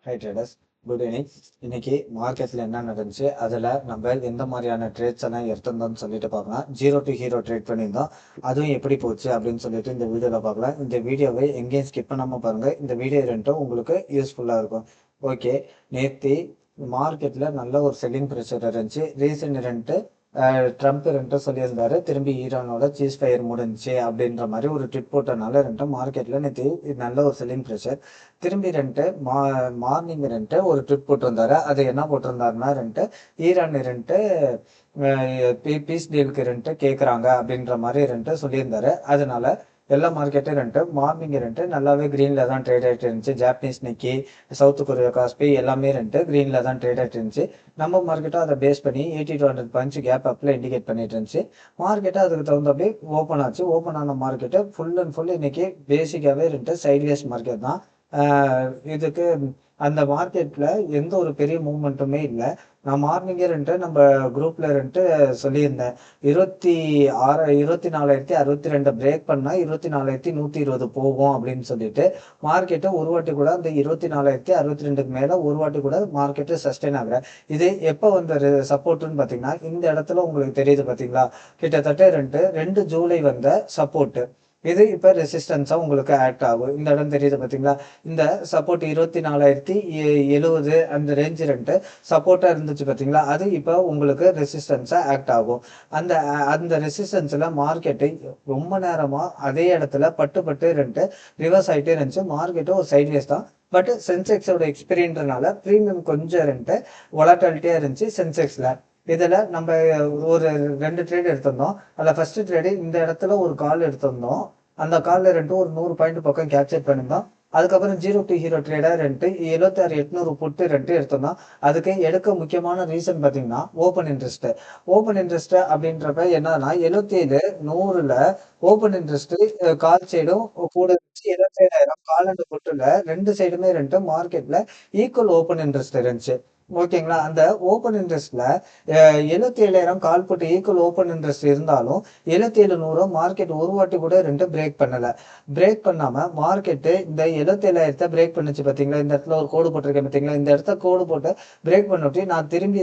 High traders, good evening. இன்னைக்கு மார்க்கெட்ல என்ன நடந்துச்சு, அதுல நம்ம எந்த மாதிரியான ட்ரேட்ஸ் எல்லாம் எடுத்திருந்தோம்னு சொல்லிட்டு பார்க்கலாம். ஜீரோ டு ஹீரோ ட்ரேட் பண்ணியிருந்தோம், அதுவும் எப்படி போச்சு அப்படின்னு சொல்லிட்டு இந்த வீடியோல பார்க்கலாம். இந்த வீடியோவை எங்கேயும் ஸ்கிப் பண்ணாம பாருங்க. இந்த வீடியோ ரெண்டும் உங்களுக்கு யூஸ்ஃபுல்லா இருக்கும். ஓகே, நேத்தி மார்க்கெட்ல நல்ல ஒரு செல்லிங் ப்ரெஷர் இருந்துச்சு. ரீசன் ரெண்டு ட்ரம்ப் ரெண்டு சொல்லியிருந்தாரு, திரும்பி ஈரானோட சீஸ் ஃபயர் முடிஞ்சுச்சு அப்படின்ற மாதிரி ஒரு ட்விட் போட்டனால ரெண்டு மார்க்கெட்ல நேற்று நல்ல ஒரு செல்லிங் ப்ரெஷர். திரும்பி மார்னிங் ரெண்டு ஒரு ட்விட் போட்டிருந்தாரு. அது என்ன போட்டிருந்தாருன்னா ஈரான் பீஸ் டீலுக்கு கேட்குறாங்க அப்படின்ற மாதிரி சொல்லியிருந்தாரு. அதனால எல்லா மார்க்கெட்டும் மார்னிங் நல்லாவே கிரீன்ல தான் ட்ரேட் ஆகிட்டு இருந்துச்சு. ஜாப்பனீஸ் நிக்கி, சவுத் கொரியா காஸ்பி எல்லாமே கிரீன்ல தான் ட்ரேட் ஆகிட்டு இருந்துச்சு. நம்ம மார்க்கெட்டும் அதை பேஸ் பண்ணி 80 to 100 பஞ்ச் கேப் அப்ல இண்டிகேட் பண்ணிட்டு இருந்துச்சு. மார்க்கெட்டை அதுக்கு தகுந்தபடி ஓப்பன் ஆச்சு. ஓப்பன் ஆன மார்க்கெட்டு ஃபுல் அண்ட் ஃபுல் இன்னைக்கு பேசிக்காவே சைட்வேஸ் மார்க்கெட் தான். இதுக்கு அந்த மார்க்கெட்ல எந்த ஒரு பெரிய மூவ்மெண்ட்டுமே இல்லை. நான் மார்னிங்கே நம்ம குரூப்ல சொல்லியிருந்தேன், 24,062 பிரேக் பண்ணா 24,120 போகும் அப்படின்னு சொல்லிட்டு. மார்க்கெட்டு ஒரு வாட்டி கூட அந்த 24,062 மேல ஒரு வாட்டி கூட மார்க்கெட்டு சஸ்டெயின் ஆகல. இது எப்ப வந்த சப்போர்ட்னு பாத்தீங்கன்னா, இந்த இடத்துல உங்களுக்கு தெரியுது பாத்தீங்களா, கிட்டத்தட்ட 2 ஜூலை வந்த சப்போர்ட். இது இப்ப ரெசிஸ்டன்ஸா உங்களுக்கு ஆக்ட் ஆகும். இந்த இடம் தெரியுது பாத்தீங்களா, இந்த சப்போர்ட் 24,070 அந்த ரேஞ்ச் சப்போர்ட்டா இருந்துச்சு பாத்தீங்களா, அது இப்ப உங்களுக்கு ரெசிஸ்டன்ஸா ஆக்ட் ஆகும். அந்த அந்த ரெசிஸ்டன்ஸ்ல மார்க்கெட் ரொம்ப நேரமா அதே இடத்துல பட்டு ரிவர்ஸ் ஆயிட்டே இருந்துச்சு. மார்க்கெட் ஒரு சைட்வேஸ் தான். பட் சென்செக்ஸோட எக்ஸ்பீரியன்றனால ப்ரீமியம் கொஞ்சம் வொலட்டாலிட்டியா இருந்துச்சு சென்செக்ஸ்ல. இதுல நம்ம ஒரு 2 ட்ரேட் எடுத்திருந்தோம். அதுல ஃபர்ஸ்ட் ட்ரேடு இந்த இடத்துல ஒரு கால் எடுத்திருந்தோம். அந்த கால்ல ஒரு 100 பாயிண்ட் பக்கம் கேப்சர் பண்ணிருந்தோம். அதுக்கப்புறம் ஜீரோ டு ஹீரோ ட்ரேடா 76,800 புட்டு எடுத்திருந்தோம். அதுக்கு எடுக்க முக்கியமான ரீசன் பாத்தீங்கன்னா ஓப்பன் இன்ட்ரெஸ்ட் அப்படின்றப்ப என்னன்னா, 77,100ல ஓப்பன் இன்ட்ரெஸ்ட் கால் சைடும் கூட 77,000 கால் அண்ட் புட்டுல 2 சைடுமே மார்க்கெட்ல ஈக்குவல் ஓப்பன் இன்ட்ரெஸ்ட் இருந்துச்சு. ஓகேங்களா, அந்த ஓப்பன் இன்ட்ரெஸ்ட்ல 77,000 கால் போட்டு ஈக்குவல் ஓப்பன் இன்ட்ரெஸ்ட் இருந்தாலும் 77,100 மார்க்கெட் ஒரு வாட்டி கூட பிரேக் பண்ணல. பிரேக் பண்ணாம மார்க்கெட்டு இந்த 77,000 பிரேக் பண்ணுச்சு பாத்தீங்களா. இந்த இடத்துல ஒரு கோடு போட்டிருக்கேன் பாத்தீங்களா, இந்த இடத்த கோடு போட்டு பிரேக் பண்ணிட்டு நான் திரும்பி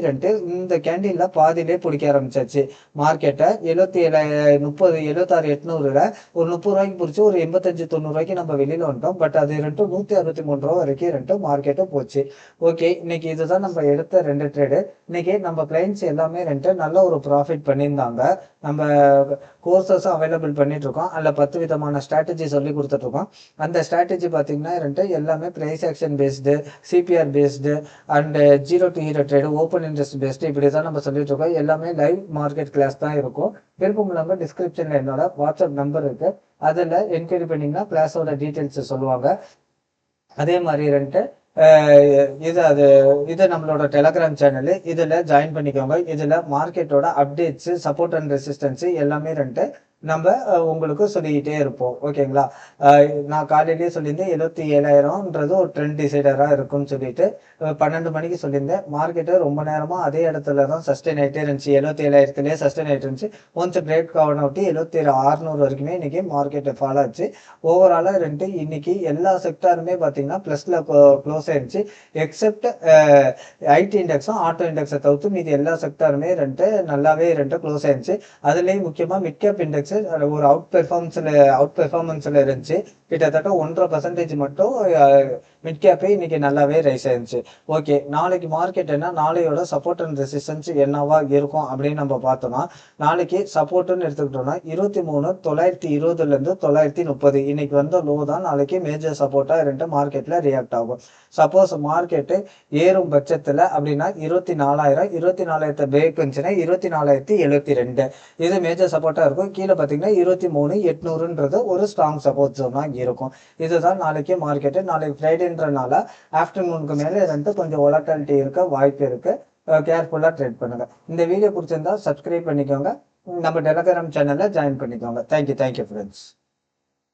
இந்த கேண்டீன்ல பாதியிலே பிடிக்க ஆரம்பிச்சாச்சு. மார்க்கெட்டை 76,800ல ஒரு 30 ரூபாய்க்கு பிடிச்சி ஒரு 85-90 ரூபாய்க்கு நம்ம வெளியில வந்துட்டோம். பட் அது 163 ரூபா வரைக்கும் மார்க்கெட்டும் போச்சு. ஓகே, இன்னைக்கு இதுதான் நம்ம எடுத்த 2 ட்ரேடு. இன்னைக்கு நம்ம கிளைண்ட்ஸ் எல்லாமே நல்ல ஒரு ப்ராஃபிட் பண்ணியிருந்தாங்க. நம்ம கோர்சஸும் அவைலபிள் பண்ணிட்டு இருக்கோம். அதுல 10 விதமான ஸ்ட்ராட்டஜி சொல்லி கொடுத்துட்டு இருக்கோம். அந்த ஸ்ட்ராட்டஜி பாத்தீங்கன்னா எல்லாமே price action based, CPR based and zero to hero trade, open interest based, இப்படிதான் நம்ம சொல்லிட்டு இருக்கோம். எல்லாமே லைவ் மார்க்கெட் கிளாஸ் தான் இருக்கும். விருப்பம் இல்லாம டிஸ்கிரிப்ஷன்ல என்னோட வாட்ஸ்அப் நம்பர் இருக்கு, அதுல என்கொயரி பண்ணீங்கன்னா கிளாஸோட டீட்டெயில்ஸ் சொல்லுவாங்க. அதே மாதிரி இது நம்மளோட டெலகிராம் சேனல், இதுல ஜாயின் பண்ணிக்கோங்க. இதுல மார்க்கெட்டோட அப்டேட்ஸ், சப்போர்ட் அண்ட் ரெசிஸ்டன்ஸ் எல்லாமே நம்ம உங்களுக்கு சொல்லிக்கிட்டே இருப்போம். ஓகேங்களா, நான் காலையிலேயே சொல்லியிருந்தேன் 77,000ன்றது ஒரு ட்ரெண்ட் டிசைடரா இருக்கும்னு சொல்லிட்டு 12 மணிக்கு சொல்லியிருந்தேன். மார்க்கெட்டு ரொம்ப நேரமா அதே இடத்துல தான் சஸ்டெயின் ஆகிட்டே இருந்துச்சு. 77,000லேயே சஸ்டெயின் ஆகிட்டு இருந்துச்சு. ஒன்ஸ் பிரேக் ஆன் அவுட் 77,600 வரைக்குமே இன்னைக்கு மார்க்கெட் ஃபாலோ ஆச்சு. ஓவராலா இன்னைக்கு எல்லா செக்டாருமே பாத்தீங்கன்னா பிளஸ்ல க்ளோஸ் ஆயிருச்சு. எக்ஸப்ட் ஐடி இண்டெக்ஸும் ஆட்டோ இண்டெக்ஸை தவிர்த்து மீதி எல்லா செக்டாருமே நல்லாவே க்ளோஸ் ஆயிருச்சு. அதுலயும் முக்கியமா மிட் கேப் இண்டெக்ஸ் ஒரு அவுட் பெர்ஃபார்மன்ஸ்ல இருந்துச்சு. கிட்டத்தட்ட 1.5% மட்டும் மிட் கேப்பே இன்னைக்கு நல்லாவே ரைஸ் ஆயிருந்துச்சு. ஓகே, நாளைக்கு மார்க்கெட் நாளையோட சப்போர்ட் அண்ட் ரெசிஸ்டன்ஸ் என்னவா இருக்கும் அப்படின்னு நம்ம பார்த்தோம்னா, நாளைக்கு சப்போர்ட்னு எடுத்துக்கிட்டோம்னா 23,920ல இருந்து 930 இன்னைக்கு வந்த லோ தான் நாளைக்கு மேஜர் சப்போர்ட்டா மார்க்கெட்ல ரியாக்ட் ஆகும். சப்போஸ் மார்க்கெட்டு ஏறும் பட்சத்துல அப்படின்னா 24,000 பிரேக் வந்துச்சுன்னா 24,072 இது மேஜர் சப்போர்ட்டா இருக்கும். கீழே பாத்தீங்கன்னா 23,800ன்றது ஒரு ஸ்ட்ராங் சப்போர்ட் ஜோனா இருக்கும். இதுதான் நாளைக்கு மார்க்கெட்டு. நாளைக்கு ஃப்ரைடேன்றனால ஆஃப்டர்நூனுக்கு மேலே கொஞ்சம் வொலட்டாலிட்டி இருக்க வாய்ப்பு இருக்கு. கேர்ஃபுல்லா ட்ரேட் பண்ணுங்க. இந்த வீடியோ பிடிச்சிருந்தா சப்ஸ்கிரைப் பண்ணிக்கோங்க. நம்ம டெலகிராம் சேனல்ல ஜாயின் பண்ணிக்கோங்க. Thank you friends.